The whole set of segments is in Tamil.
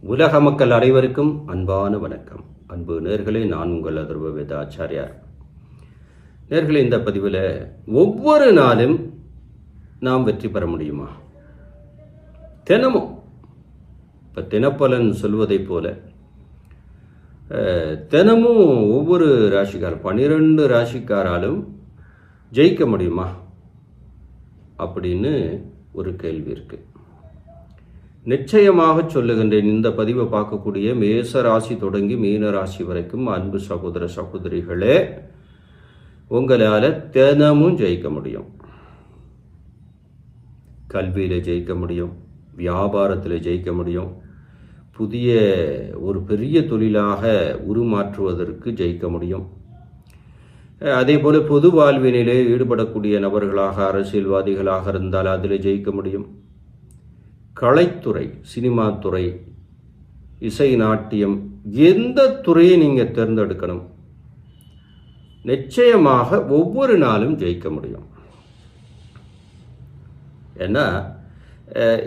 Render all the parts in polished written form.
உலக மக்கள் அனைவருக்கும் அன்பான வணக்கம். அன்பு நேர்களே, நான் உங்கள் அதர்வ வேதாச்சாரியார். நேர்களே, இந்த பதிவில் ஒவ்வொரு நாளும் நாம் வெற்றி பெற முடியுமா? தினமும் இப்போ தினப்பலன் சொல்வதை போல தினமும் ஒவ்வொரு ராசிக்கார் 12 ராசிக்காராலும் ஜெயிக்க முடியுமா அப்படின்னு ஒரு கேள்வி இருக்குது. நிச்சயமாக சொல்லுகின்றேன். இந்த பதிவை பார்க்கக்கூடிய மேச ராசி தொடங்கி மீன ராசி வரைக்கும் அன்பு சகோதர சகோதரிகளே, உங்களால் தினமும் ஜெயிக்க முடியும். கல்வியில் ஜெயிக்க முடியும், வியாபாரத்தில் ஜெயிக்க முடியும், புதிய ஒரு பெரிய தொழிலாக உருமாற்றுவதற்கு ஜெயிக்க முடியும். அதே போல் பொது வாழ்வினிலே ஈடுபடக்கூடிய நபர்களாக அரசியல்வாதிகளாக இருந்தால் அதில் ஜெயிக்க முடியும். கலைத்துறை, சினிமா துறை, இசை, நாட்டியம், எந்த துறையை நீங்கள் தேர்ந்தெடுக்கணும், நிச்சயமாக ஒவ்வொரு நாளும் ஜெயிக்க முடியும். ஏன்னா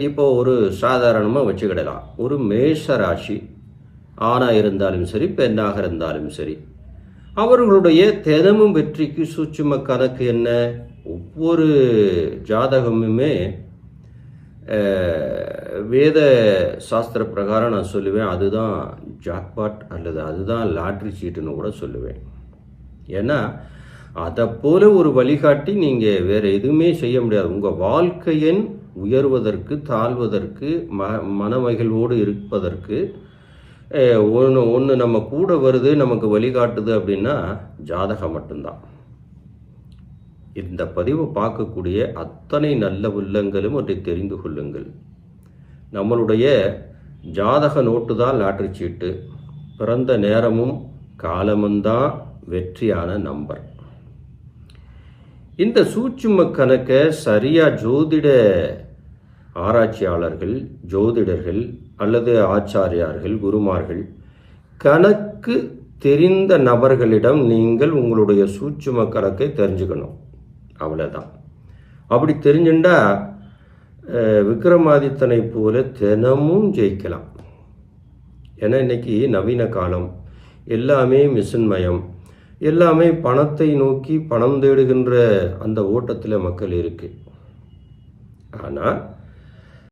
இப்போ ஒரு சாதாரணமாக வச்சுக்கிடலாம், ஒரு மேஷ ராசி ஆணாக இருந்தாலும் சரி பெண்ணாக இருந்தாலும் சரி, அவர்களுடைய தினமும் வெற்றிக்கு சூட்சும கணக்கு என்ன? ஒவ்வொரு ஜாதகமுமே வேத சாஸ்திர பிரகாரம் நான் சொல்லுவேன், அதுதான் ஜாக்பாட் அல்லது அதுதான் லாட்ரி சீட்டுன்னு கூட சொல்லுவேன். ஏன்னா அதை போல ஒரு வழிகாட்டி நீங்கள் வேறு எதுவுமே செய்ய முடியாது. உங்கள் வாழ்க்கையின் உயர்வதற்கு, தாழ்வதற்கு, மனமகிழ்வோடு இருப்பதற்கு ஒன்று நம்ம கூட வருது, நமக்கு வழிகாட்டுது அப்படின்னா ஜாதகம் மட்டும்தான். இந்த பதிவை பார்க்கக்கூடிய அத்தனை நல்ல உள்ளங்களும் ஒன்றை தெரிந்து கொள்ளுங்கள். நம்மளுடைய ஜாதக நோட்டு தான் லாட்ரி சீட்டு, பிறந்த நேரமும் காலமும் தான் வெற்றியான நம்பர். இந்த சூட்சும கணக்கை சரியாக ஜோதிட ஆராய்ச்சியாளர்கள், ஜோதிடர்கள் அல்லது ஆச்சாரியார்கள், குருமார்கள், கணக்கு தெரிந்த நபர்களிடம் நீங்கள் உங்களுடைய சூட்சும கணக்கை தெரிஞ்சுக்கணும். அவ்வளோதான். அப்படி தெரிஞ்சுட்டா விக்ரமாதித்தனை போல தினமும் ஜெயிக்கலாம். ஏன்னா இன்னைக்கு நவீன காலம், எல்லாமே மிஷின்மயம், எல்லாமே பணத்தை நோக்கி பணம் தேடுகின்ற அந்த ஓட்டத்தில் மக்கள் இருக்கு. ஆனால்